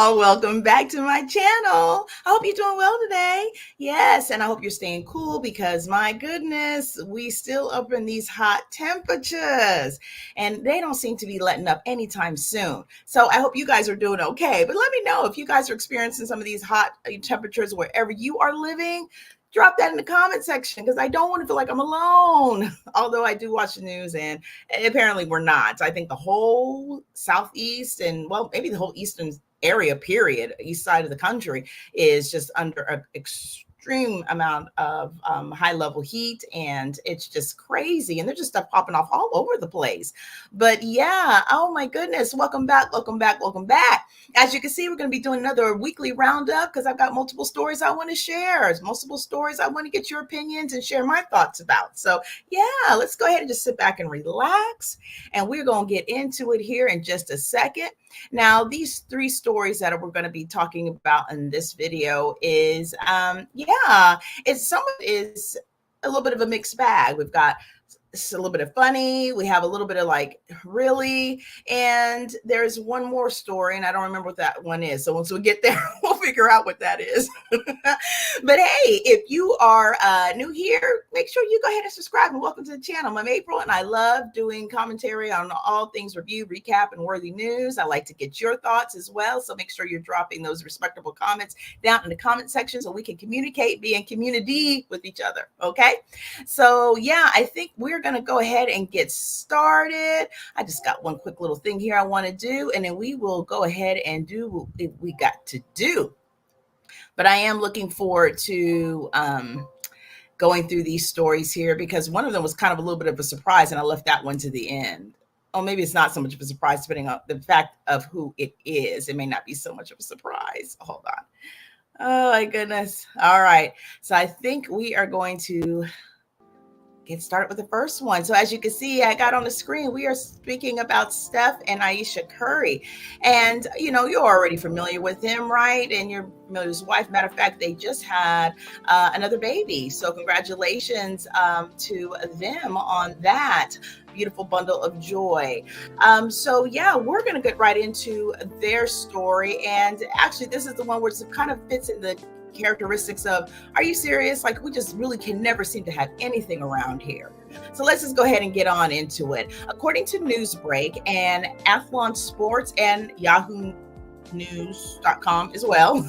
y'all. Welcome back to my channel. I hope you're doing well today. Yes, and I hope you're staying cool because my goodness, we still up in these hot temperatures and they don't seem to be letting up anytime soon. So I hope you guys are doing okay. But let me know if you guys are experiencing some of these hot temperatures wherever you are living. Drop that in the comment section because I don't want to feel like I'm alone. Although I do watch the news and apparently we're not. I think the whole Southeast and well, maybe the whole Eastern area, period, east side of the country is just under an extreme amount of high level heat, and it's just crazy, and there's just stuff popping off all over the place. But yeah, oh my goodness, welcome back. As you can see, we're going to be doing another weekly roundup because I've got multiple stories I want to share, multiple stories I want to get your opinions and share my thoughts about. So yeah, let's go ahead and just sit back and relax, and we're going to get into it here in just a second. Now, these three stories that we're going to be talking about in this video is some is a little bit of a mixed bag. We've got a little bit of funny, we have a little bit of like really, and there's one more story and I don't remember what that one is, so once we get there we'll figure out what that is. But hey, if you are new here, make sure you go ahead and subscribe and welcome to the channel. I'm April and I love doing commentary on all things review, recap, and worthy news. I like to get your thoughts as well, so make sure you're dropping those respectable comments down in the comment section so we can communicate, be in community with each other. Okay, so yeah, I think we're going to go ahead and get started. I just got one quick little thing here I want to do, and then we will go ahead and do what we got to do. But I am looking forward to going through these stories here because one of them was kind of a little bit of a surprise, and I left that one to the end. Oh, maybe it's not so much of a surprise depending on the fact of who it is. It may not be so much of a surprise. Hold on. Oh my goodness. All right. So I think we are going to get started with the first one. So as you can see, I got on the screen, we are speaking about Steph and Ayesha Curry. And, you know, you're already familiar with him, right? And you're familiar with his wife. Matter of fact, they just had another baby. So congratulations to them on that beautiful bundle of joy. So yeah, we're going to get right into their story. And actually, this is the one where it kind of fits in the characteristics of, are you serious? Like, we just really can never seem to have anything around here. So let's just go ahead and get on into it. According to Newsbreak and Athlon Sports and Yahoo News.com as well,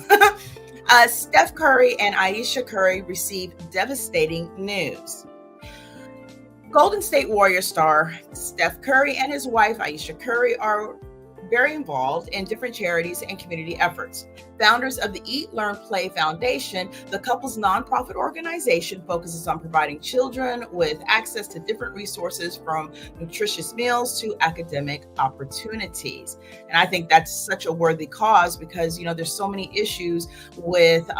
Steph Curry and Ayesha Curry received devastating news. Golden State Warriors star Steph Curry and his wife Ayesha Curry are very involved in different charities and community efforts. Founders of the Eat, Learn, Play Foundation, the couple's nonprofit organization focuses on providing children with access to different resources, from nutritious meals to academic opportunities. And I think that's such a worthy cause because, you know, there's so many issues with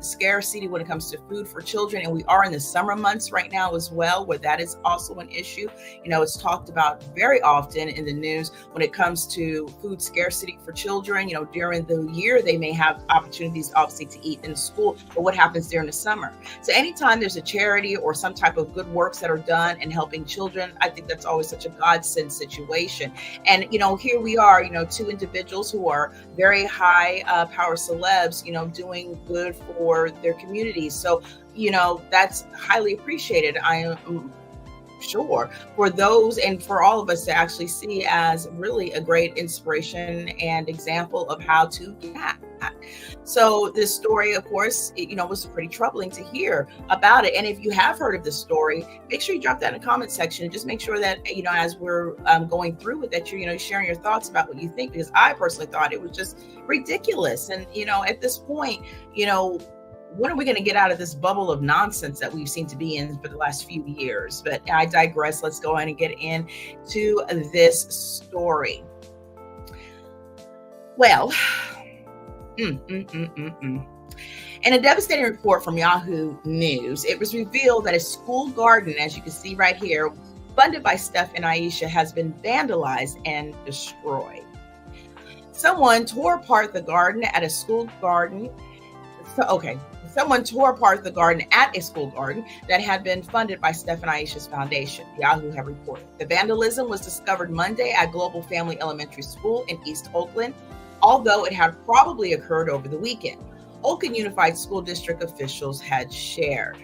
scarcity when it comes to food for children. And we are in the summer months right now as well, where that is also an issue. You know, it's talked about very often in the news when it comes to food scarcity for children. You know, during the year, they may have opportunities obviously to eat in school, but what happens during the summer? So anytime there's a charity or some type of good works that are done and helping children, I think that's always such a godsend situation. And, you know, here we are, you know, two individuals who are very high power celebs, you know, doing good for their communities. So, you know, that's highly appreciated. I am sure for those and for all of us to actually see as really a great inspiration and example of how to get that. So this story, of course, you know, was pretty troubling to hear about it. And if you have heard of this story, make sure you drop that in the comment section and just make sure that, you know, as we're going through it, that you're, you know, sharing your thoughts about what you think, because I personally thought it was just ridiculous. And, you know, at this point, you know, when are we going to get out of this bubble of nonsense that we've seemed to be in for the last few years? But I digress. Let's go ahead and get into this story. Well, in a devastating report from Yahoo News, it was revealed that a school garden, as you can see right here, funded by Steph and Ayesha, has been vandalized and destroyed. Someone tore apart the garden at a school garden. Someone tore apart the garden at a school garden that had been funded by Steph and Ayesha's foundation, Yahoo have reported. The vandalism was discovered Monday at Global Family Elementary School in East Oakland. although it had probably occurred over the weekend, Oakland Unified School District officials had shared.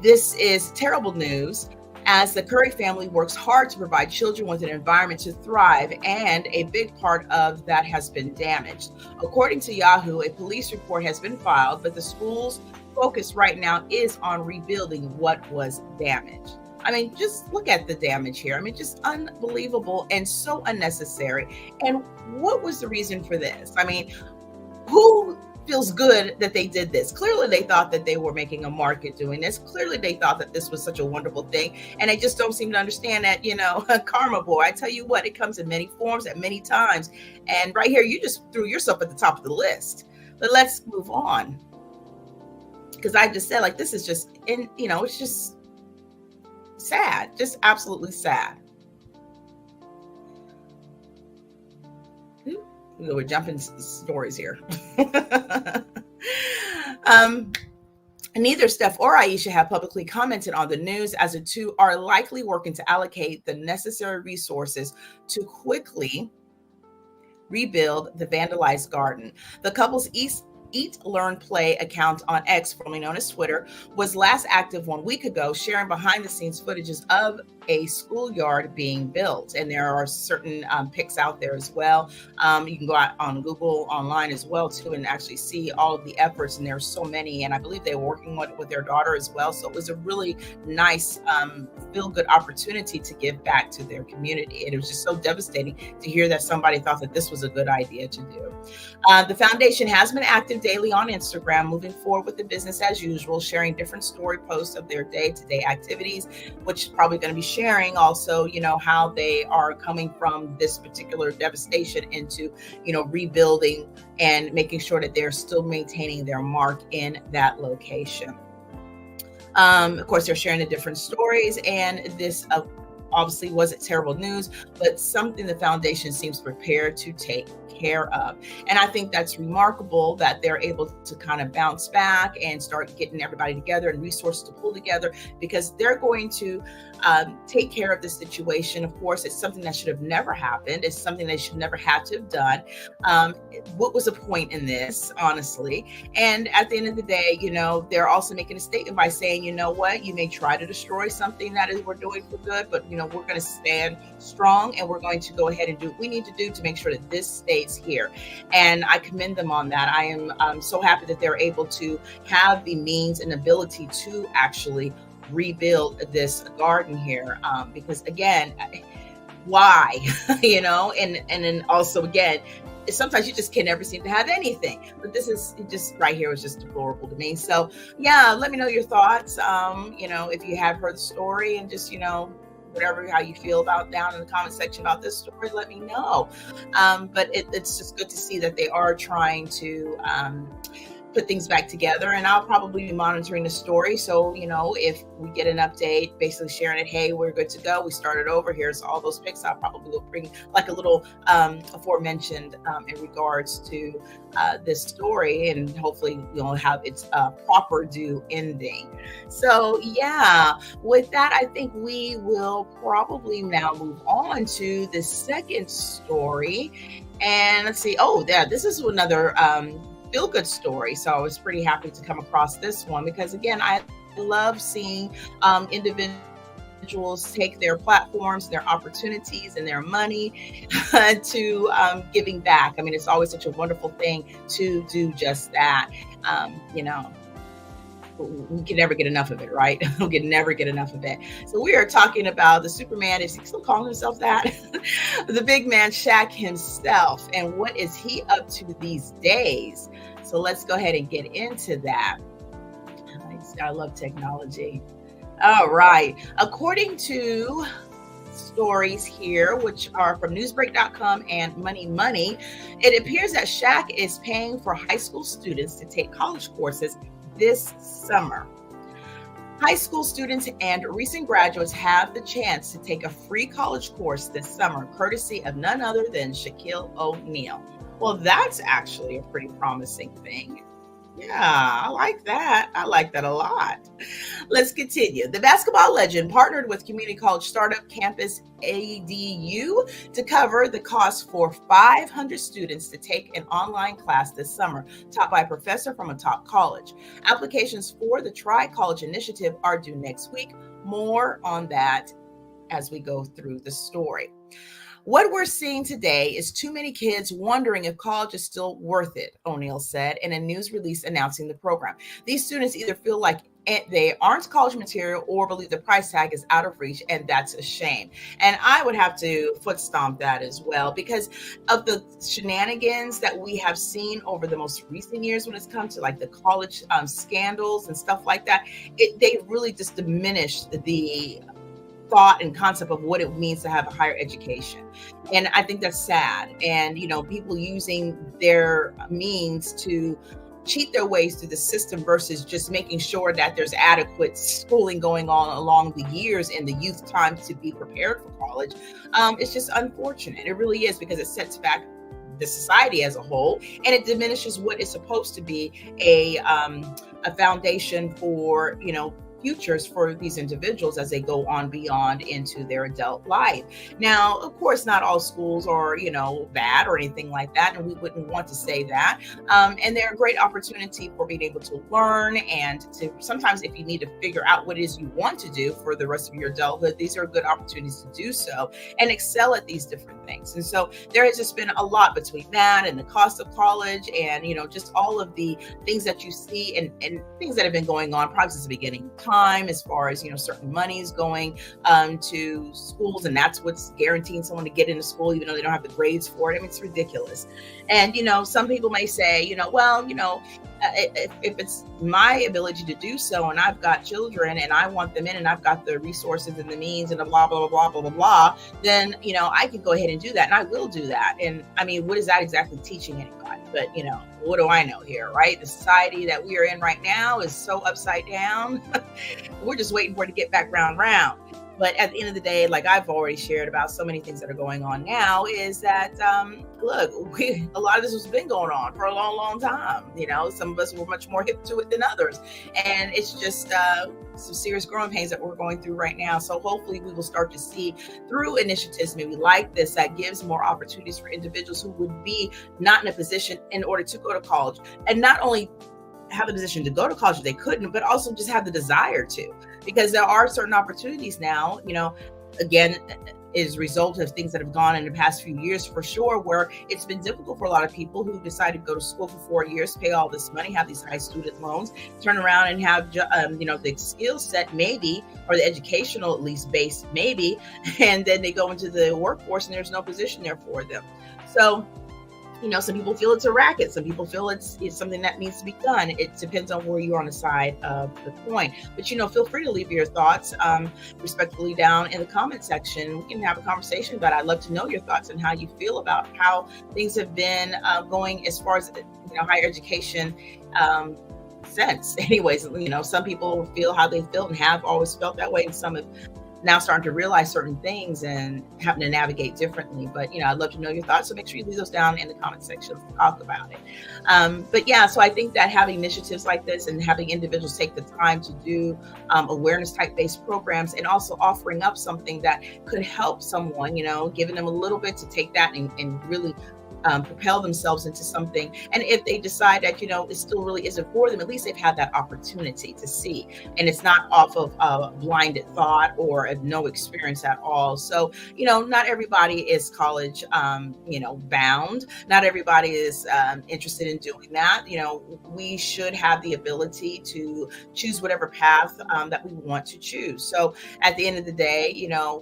This is terrible news, as the Curry family works hard to provide children with an environment to thrive, and a big part of that has been damaged. According to Yahoo, a police report has been filed, but the school's focus right now is on rebuilding what was damaged. I mean, just look at the damage here. I mean, just unbelievable and so unnecessary. And what was the reason for this? I mean, who feels good that they did this? Clearly they thought that they were making a market doing this. Clearly they thought that this was such a wonderful thing, and they just don't seem to understand that, karma, boy, I tell you what, it comes in many forms at many times, and right here you just threw yourself at the top of the list. But let's move on, because I just said, like, this is just it's just sad, just absolutely sad. We're jumping stories here. Neither Steph or Ayesha have publicly commented on the news, as the two are likely working to allocate the necessary resources to quickly rebuild the vandalized garden. The couple's Eat, Learn, Play account on X, formerly known as Twitter, was last active 1 week ago, sharing behind the scenes footages of a schoolyard being built. And there are certain pics out there as well. You can go out on Google online as well too, and actually see all of the efforts. And there's so many, and I believe they were working with their daughter as well. So it was a really nice feel-good opportunity to give back to their community. And it was just so devastating to hear that somebody thought that this was a good idea to do. The foundation has been active daily on Instagram, moving forward with the business as usual, sharing different story posts of their day-to-day activities, which is probably going to be sharing also, how they are coming from this particular devastation into, rebuilding and making sure that they're still maintaining their mark in that location. Of course, they're sharing the different stories, and this obviously wasn't terrible news, but something the foundation seems prepared to take care of. And I think that's remarkable that they're able to kind of bounce back and start getting everybody together and resources to pull together, because they're going to take care of this situation. Of course, it's something that should have never happened. It's something they should never have to have done. What was the point in this, honestly? And at the end of the day, they're also making a statement by saying, you know what, you may try to destroy something that we're doing for good, but we're going to stand strong, and we're going to go ahead and do what we need to do to make sure that this stays here. And I commend them on that. I am so happy that they're able to have the means and ability to actually rebuild this garden here, because again, why? And then also, again, sometimes you just can never seem to have anything, but this is just right here was just deplorable to me. So yeah, let me know your thoughts, if you have heard the story, and just whatever, how you feel about down in the comment section about this story, let me know. But it's just good to see that they are trying to put things back together, and I'll probably be monitoring the story. So, if we get an update, basically sharing it, hey, we're good to go, we started over, here's all those pics, I probably will bring like a little aforementioned in regards to this story, and hopefully have its proper due ending. So yeah, with that, I think we will probably now move on to the second story. And let's see, this is another feel-good story. So I was pretty happy to come across this one, because again, I love seeing individuals take their platforms, their opportunities, and their money to giving back. I mean, it's always such a wonderful thing to do just that. We can never get enough of it, right? We can never get enough of it. So we are talking about the Superman, is he still calling himself that? The big man, Shaq himself. And what is he up to these days? So let's go ahead and get into that. I love technology. All right. According to stories here, which are from newsbreak.com and Money Money, it appears that Shaq is paying for high school students to take college courses this summer. High school students and recent graduates have the chance to take a free college course this summer, courtesy of none other than Shaquille Oneil. Well, that's actually a pretty promising thing. Yeah, I like that. I like that a lot. Let's continue. The basketball legend partnered with community college startup Campus ADU to cover the cost for 500 students to take an online class this summer, taught by a professor from a top college. Applications for the Tri College Initiative are due next week. More on that as we go through the story. What we're seeing today is too many kids wondering if college is still worth it, O'Neill said in a news release announcing the program. These students either feel like they aren't college material or believe the price tag is out of reach, and that's a shame. And I would have to foot stomp that as well because of the shenanigans that we have seen over the most recent years when it's come to like the college scandals and stuff like that. They really just diminished the thought and concept of what it means to have a higher education. And I think that's sad. And, people using their means to cheat their ways through the system versus just making sure that there's adequate schooling going on along the years and the youth time to be prepared for college. It's just unfortunate. It really is because it sets back the society as a whole, and it diminishes what is supposed to be a foundation for futures for these individuals as they go on beyond into their adult life. Now, of course, not all schools are, bad or anything like that, and we wouldn't want to say that. And they're a great opportunity for being able to learn and to sometimes if you need to figure out what it is you want to do for the rest of your adulthood, these are good opportunities to do so and excel at these different things. And so there has just been a lot between that and the cost of college and, just all of the things that you see and things that have been going on probably since the beginning of time as far as certain monies going to schools, and that's what's guaranteeing someone to get into school even though they don't have the grades for it. I mean, it's ridiculous. And some people may say well, if it's my ability to do so and I've got children and I want them in and I've got the resources and the means and the blah blah blah blah blah blah, then I can go ahead and do that, and I will do that. And I mean, what is that exactly teaching anybody? But what do I know here, right? The society that we are in right now is so upside down. We're just waiting for it to get back round. But at the end of the day, like I've already shared about so many things that are going on now, is that look, a lot of this has been going on for a long, long time. Some of us were much more hip to it than others, and it's just some serious growing pains that we're going through right now. So hopefully we will start to see through initiatives maybe like this that gives more opportunities for individuals who would be not in a position in order to go to college, and not only have the position to go to college if they couldn't, but also just have the desire to, because there are certain opportunities now, again, is a result of things that have gone in the past few years for sure, where it's been difficult for a lot of people who decided to go to school for 4 years, pay all this money, have these high student loans, turn around and have, the skill set maybe, or the educational at least base maybe, and then they go into the workforce and there's no position there for them. So some people feel it's a racket. Some people feel it's something that needs to be done. It depends on where you are on the side of the coin. But, feel free to leave your thoughts respectfully down in the comment section. We can have a conversation about it. I'd love to know your thoughts and how you feel about how things have been going as far as, higher education sense. Anyways, some people feel how they feel and have always felt that way. And some have now starting to realize certain things and having to navigate differently. But, I'd love to know your thoughts. So make sure you leave those down in the comment section to talk about it. But yeah, so I think that having initiatives like this and having individuals take the time to do awareness type based programs, and also offering up something that could help someone, giving them a little bit to take that and really propel themselves into something. And if they decide that, it still really isn't for them, at least they've had that opportunity to see. And it's not off of a blinded thought or no experience at all. So, not everybody is college, bound. Not everybody is interested in doing that. We should have the ability to choose whatever path that we want to choose. So at the end of the day,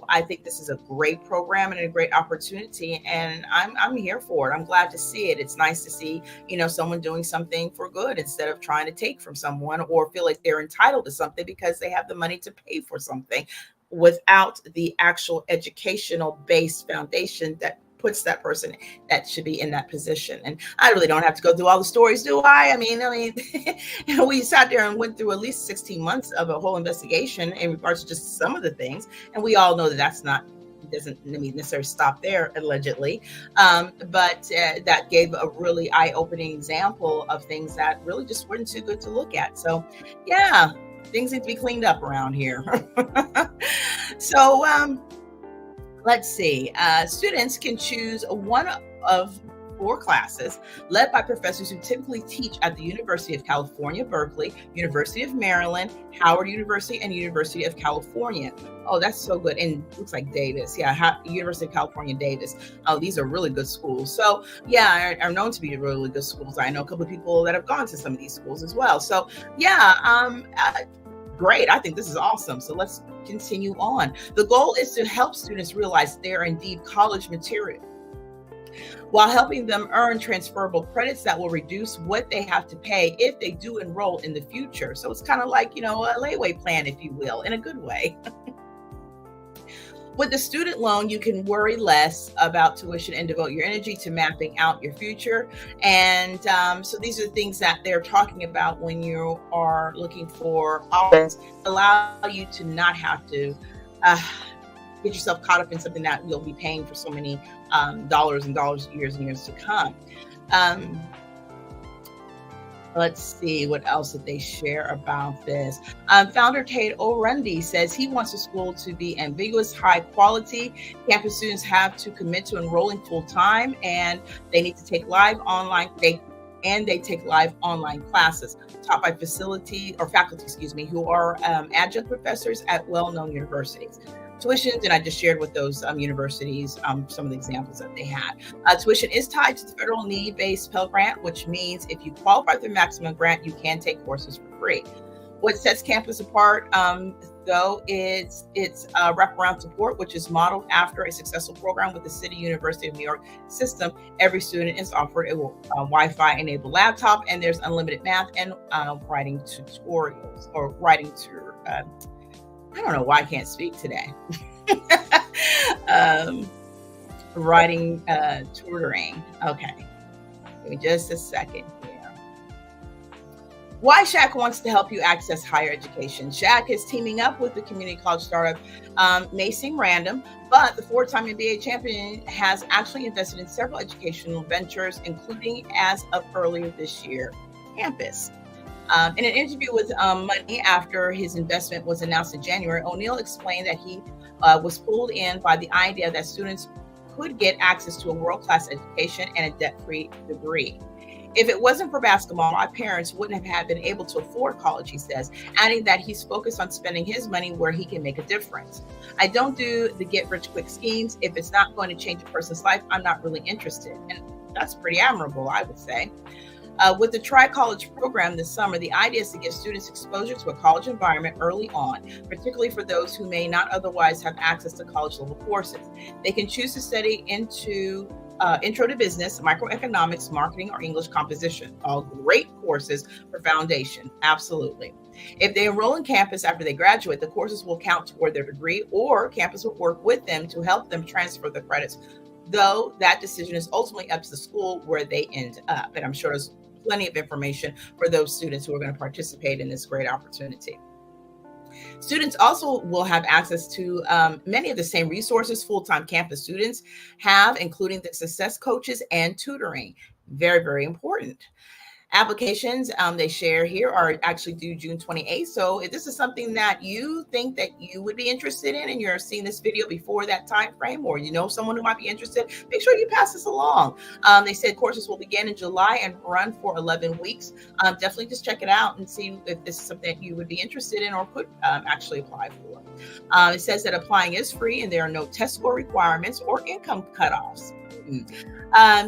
I think this is a great program and a great opportunity, and I'm here for it. I'm glad to see it. It's nice to see, someone doing something for good instead of trying to take from someone or feel like they're entitled to something because they have the money to pay for something without the actual educational based foundation that puts that person that should be in that position. And I really don't have to go through all the stories, do I? I mean, we sat there and went through at least 16 months of a whole investigation in regards to just some of the things. And we all know that that's not doesn't necessarily stop there, allegedly. But that gave a really eye-opening example of things that really just weren't too good to look at. So, yeah, things need to be cleaned up around here. So, let's see. Students can choose one of 4 classes led by professors who typically teach at the University of California, Berkeley, University of Maryland, Howard University, and University of California. Oh, that's so good. And looks like Davis. Yeah, University of California, Davis. Oh, these are really good schools. So, yeah, are known to be really good schools. I know a couple of people that have gone to some of these schools as well. So, yeah, great. I think this is awesome. So let's continue on. The goal is to help students realize they are indeed college material, while helping them earn transferable credits that will reduce what they have to pay if they do enroll in the future. So it's kind of like, a layaway plan, if you will, in a good way. With the student loan, you can worry less about tuition and devote your energy to mapping out your future. And so these are the things that they're talking about when you are looking for options, allow you to not have to get yourself caught up in something that you'll be paying for so many dollars and dollars, years and years to come. Let's see, what else did they share about this? Founder Tate O'Rundy says he wants the school to be ambiguous, high quality. Campus students have to commit to enrolling full time, and they need to take live online. They take live online classes taught by faculty, who are adjunct professors at well-known universities. Tuitions, and I just shared with those universities some of the examples that they had. Tuition is tied to the federal need-based Pell Grant, which means if you qualify for the maximum grant, you can take courses for free. What sets campus apart, though, it's wraparound support, which is modeled after a successful program with the City University of New York system. Every student is offered a Wi-Fi-enabled laptop, and there's unlimited math and writing tutorials, or writing to I don't know why I can't speak today. Writing tutoring. Okay. Give me just a second here. Why Shaq wants to help you access higher education. Shaq is teaming up with the community college startup. May seem random, but the 4-time NBA champion has actually invested in several educational ventures, including, as of earlier this year, campus. In an interview with Money after his investment was announced in January, Oneil explained that he was pulled in by the idea that students could get access to a world-class education and a debt-free degree. If it wasn't for basketball, my parents wouldn't have been able to afford college, he says, adding that he's focused on spending his money where he can make a difference. I don't do the get-rich-quick schemes. If it's not going to change a person's life, I'm not really interested. And that's pretty admirable, I would say. With the Tri-College program this summer, the idea is to give students exposure to a college environment early on, particularly for those who may not otherwise have access to college-level courses. They can choose to study into Intro to Business, Microeconomics, Marketing, or English Composition. All great courses for foundation, absolutely. If they enroll in campus after they graduate, the courses will count toward their degree, or campus will work with them to help them transfer the credits, though that decision is ultimately up to the school where they end up. And I'm sure there's plenty of information for those students who are going to participate in this great opportunity. Students also will have access to many of the same resources full-time campus students have, including the success coaches and tutoring. Very, very important. Applications they share here are actually due June 28th. So if this is something that you think that you would be interested in, and you're seeing this video before that time frame, or you know someone who might be interested, make sure you pass this along. They said courses will begin in July and run for 11 weeks. Definitely just check it out and see if this is something that you would be interested in or could actually apply for. It says that applying is free and there are no test score requirements or income cutoffs.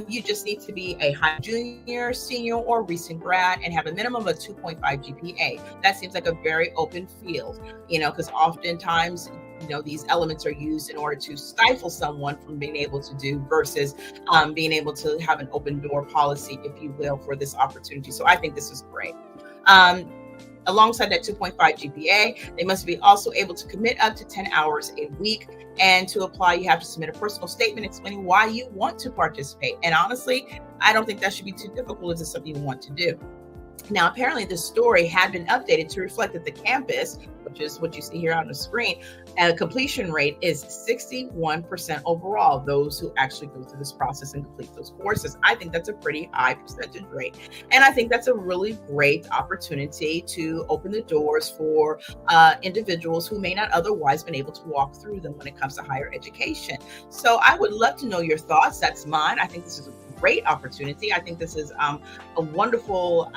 You just need to be a high junior, senior, or recent grad and have a minimum of 2.5 GPA. That seems like a very open field, because oftentimes, these elements are used in order to stifle someone from being able to do versus being able to have an open door policy, if you will, for this opportunity. So I think this is great. Alongside that 2.5 GPA, they must be also able to commit up to 10 hours a week. And to apply, you have to submit a personal statement explaining why you want to participate. And honestly, I don't think that should be too difficult if it's something you want to do. Now, apparently, the story had been updated to reflect that the campus, which is what you see here on the screen, completion rate is 61% overall, those who actually go through this process and complete those courses. I think that's a pretty high percentage rate. And I think that's a really great opportunity to open the doors for individuals who may not otherwise been able to walk through them when it comes to higher education. So I would love to know your thoughts. That's mine. I think this is a great opportunity. I think this is a wonderful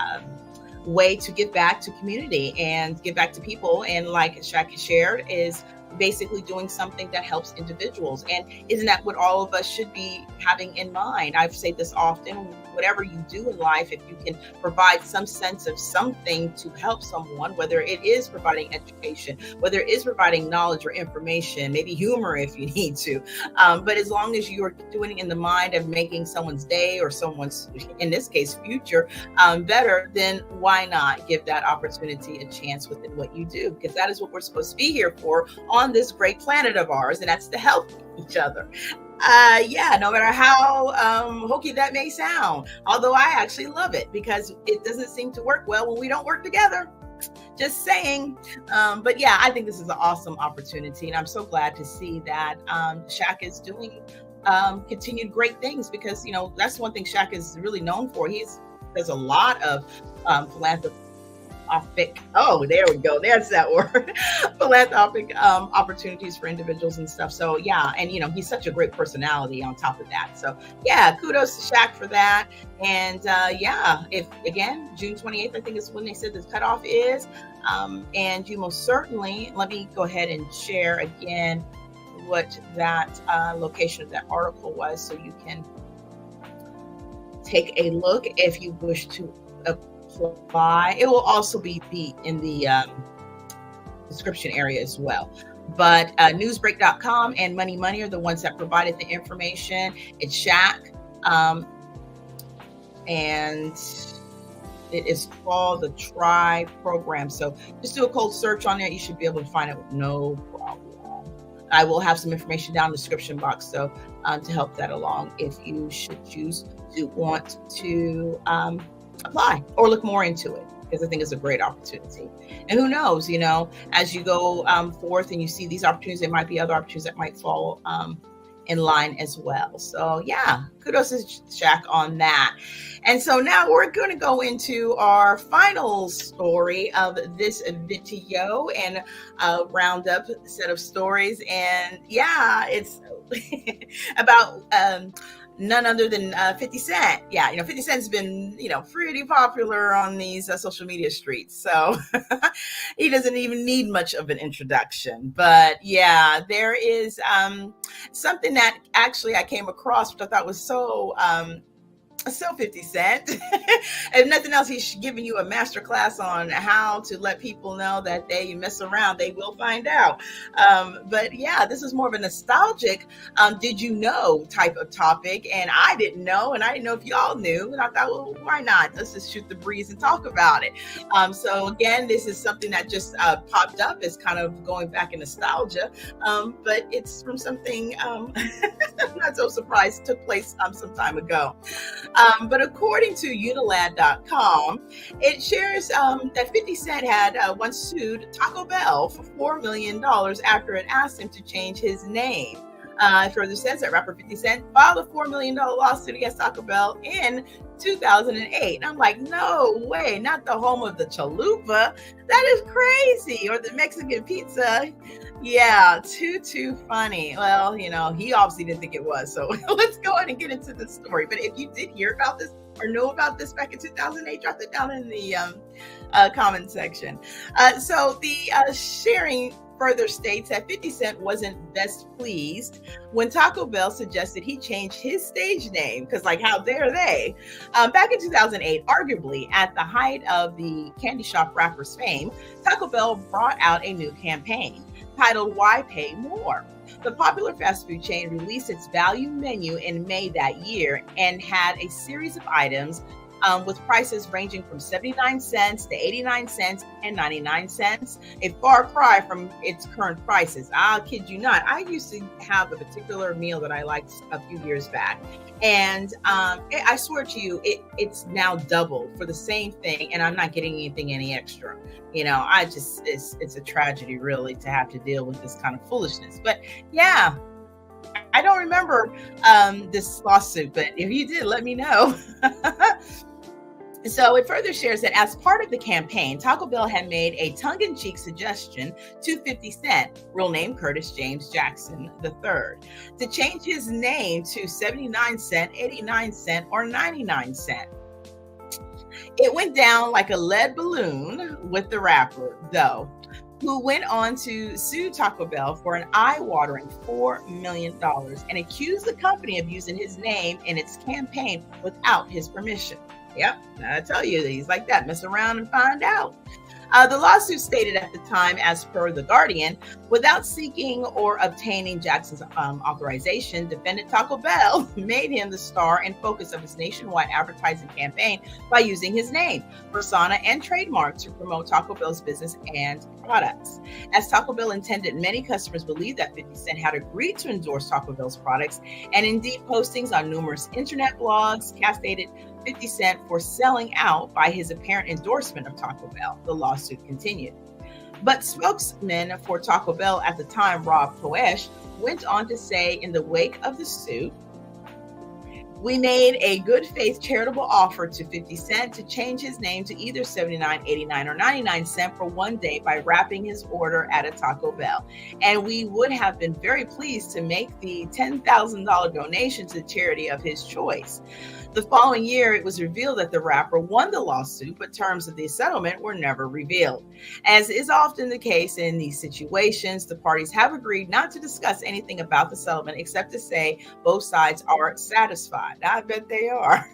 way to give back to community and give back to people. And like Shaq shared, is basically doing something that helps individuals. And isn't that what all of us should be having in mind? I've said this often, whatever you do in life, if you can provide some sense of something to help someone, whether it is providing education, whether it is providing knowledge or information, maybe humor if you need to. But as long as you're doing it in the mind of making someone's day or someone's, in this case, future better, then why not give that opportunity a chance within what you do? Because that is what we're supposed to be here for on this great planet of ours, and that's to help each other. Yeah, no matter how hokey that may sound, although I actually love it because it doesn't seem to work well when we don't work together. Just saying. But yeah, I think this is an awesome opportunity, and I'm so glad to see that Shaq is doing continued great things, because, you know, that's one thing Shaq is really known for. There's a lot of philanthropy. Oh, there we go. There's that word. Philanthropic opportunities for individuals and stuff. So yeah, and you know, he's such a great personality on top of that. So yeah, kudos to Shaq for that. And yeah, if again, June 28th, I think is when they said the cutoff is. And you most certainly, let me go ahead and share again what that location of that article was, so you can take a look if you wish to apply. It will also be in the description area as well. But newsbreak.com and Money Money are the ones that provided the information. It's Shaq, and it is called the Try Program. So just do a cold search on there. You should be able to find it with no problem. I will have some information down in the description box, so to help that along if you should choose to want to apply or look more into it, because I think it's a great opportunity. And who knows, you know, as you go forth and you see these opportunities, there might be other opportunities that might fall in line as well. So yeah, kudos to Shaq on that. And so now we're going to go into our final story of this video and roundup set of stories. And yeah, it's about none other than 50 Cent. Yeah, you know, 50 Cent's been, you know, pretty popular on these social media streets. So he doesn't even need much of an introduction. But yeah, there is something that actually I came across, which I thought was so 50 Cent. If nothing else, he's giving you a master class on how to let people know that they mess around, they will find out. But yeah, this is more of a nostalgic did you know type of topic, and I didn't know, and I didn't know if y'all knew, and I thought, well, why not? Let's just shoot the breeze and talk about it. So again, this is something that just popped up as kind of going back in nostalgia, but it's from something I'm not so surprised took place some time ago. But according to Unilad.com, it shares that 50 Cent had once sued Taco Bell for $4 million after it asked him to change his name. It further says that rapper 50 Cent filed a $4 million lawsuit against Taco Bell in 2008. And I'm like, no way, not the home of the chalupa. That is crazy. Or the Mexican pizza. Yeah, too funny. Well, you know, he obviously didn't think it was. So let's go ahead and get into the story. But if you did hear about this or know about this back in 2008, drop it down in the comment section. So the sharing further states that 50 Cent wasn't best pleased when Taco Bell suggested he change his stage name, because like, how dare they? Back in 2008, arguably at the height of the candy shop rapper's fame, Taco Bell brought out a new campaign titled Why Pay More? The popular fast food chain released its value menu in May that year and had a series of items with prices ranging from 79 cents to 89 cents and 99 cents, a far cry from its current prices. I'll kid you not. I used to have a particular meal that I liked a few years back. And I swear to you, it's now doubled for the same thing, and I'm not getting anything any extra. It's a tragedy really to have to deal with this kind of foolishness. But yeah, I don't remember this lawsuit, but if you did, let me know. So it further shares that as part of the campaign, Taco Bell had made a tongue-in-cheek suggestion to 50 Cent, real name Curtis James Jackson III, to change his name to 79 cent, 89 cent, or 99 cent. It went down like a lead balloon with the rapper, though, who went on to sue Taco Bell for an eye-watering $4 million and accused the company of using his name in its campaign without his permission. Yep, I tell you, he's like that. Mess around and find out. The lawsuit stated at the time, as per The Guardian, without seeking or obtaining Jackson's authorization, defendant Taco Bell made him the star and focus of his nationwide advertising campaign by using his name, persona, and trademark to promote Taco Bell's business and products. As Taco Bell intended, many customers believed that 50 Cent had agreed to endorse Taco Bell's products, and indeed postings on numerous internet blogs castigated 50 Cent for selling out by his apparent endorsement of Taco Bell. The lawsuit continued. But spokesman for Taco Bell at the time, Rob Koesch, went on to say in the wake of the suit, "We made a good faith charitable offer to 50 Cent to change his name to either 79, 89, or 99 cent for one day by wrapping his order at a Taco Bell. And we would have been very pleased to make the $10,000 donation to the charity of his choice." The following year, it was revealed that the rapper won the lawsuit, but terms of the settlement were never revealed. As is often the case in these situations, the parties have agreed not to discuss anything about the settlement except to say both sides are satisfied. I bet they are.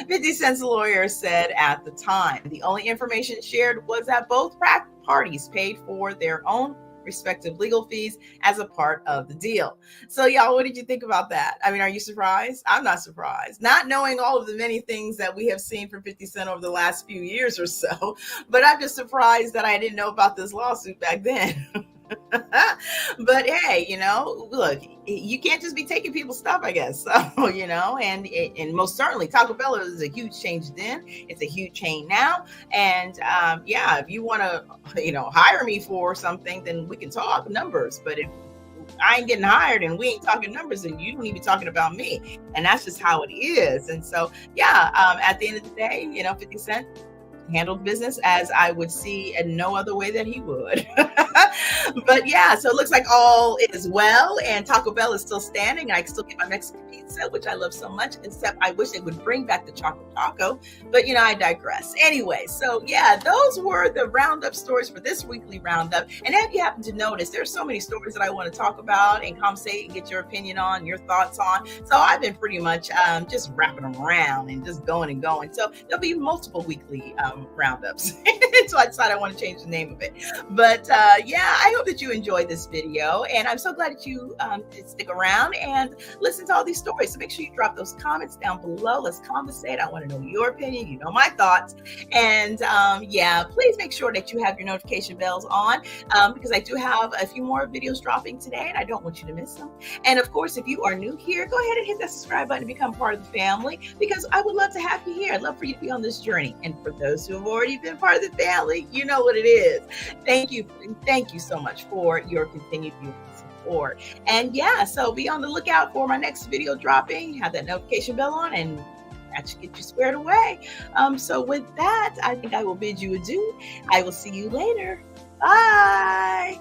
50 Cent's lawyer said at the time, the only information shared was that both parties paid for their own respective legal fees as a part of the deal. So y'all, what did you think about that? I mean, are you surprised? I'm not surprised. Not knowing all of the many things that we have seen from 50 Cent over the last few years or so, but I'm just surprised that I didn't know about this lawsuit back then. But hey, look, you can't just be taking people's stuff, I guess. So, and most certainly Taco Bell is a huge change then. It's a huge chain now. And if you want to, hire me for something, then we can talk numbers. But if I ain't getting hired and we ain't talking numbers, and you don't need to be talking about me. And that's just how it is. And so, at the end of the day, 50 Cent handled business as I would see in no other way that he would. But yeah, so it looks like all is well, and Taco Bell is still standing. I still get my Mexican pizza, which I love so much, except I wish they would bring back the Choco Taco, but I digress. Anyway, so yeah, those were the roundup stories for this weekly roundup. And if you happen to notice, there's so many stories that I want to talk about and conversate and get your opinion on, your thoughts on. So I've been pretty much just wrapping them around and just going and going. So there'll be multiple weekly roundups. So I decided I want to change the name of it. But I hope that you enjoyed this video, and I'm so glad that you stick around and listen to all these stories. So make sure you drop those comments down below. Let's conversate. I want to know your opinion, my thoughts. And please make sure that you have your notification bells on, because I do have a few more videos dropping today, and I don't want you to miss them. And of course, if you are new here, go ahead and hit that subscribe button to become part of the family, because I would love to have you here. I'd love for you to be on this journey. And for those who have already been part of the family, you know what it is. Thank you so much for your continued support. And so be on the lookout for my next video dropping. Have that notification bell on, and that should get you squared away. So with that, I think I will bid you adieu. I will see you later. Bye.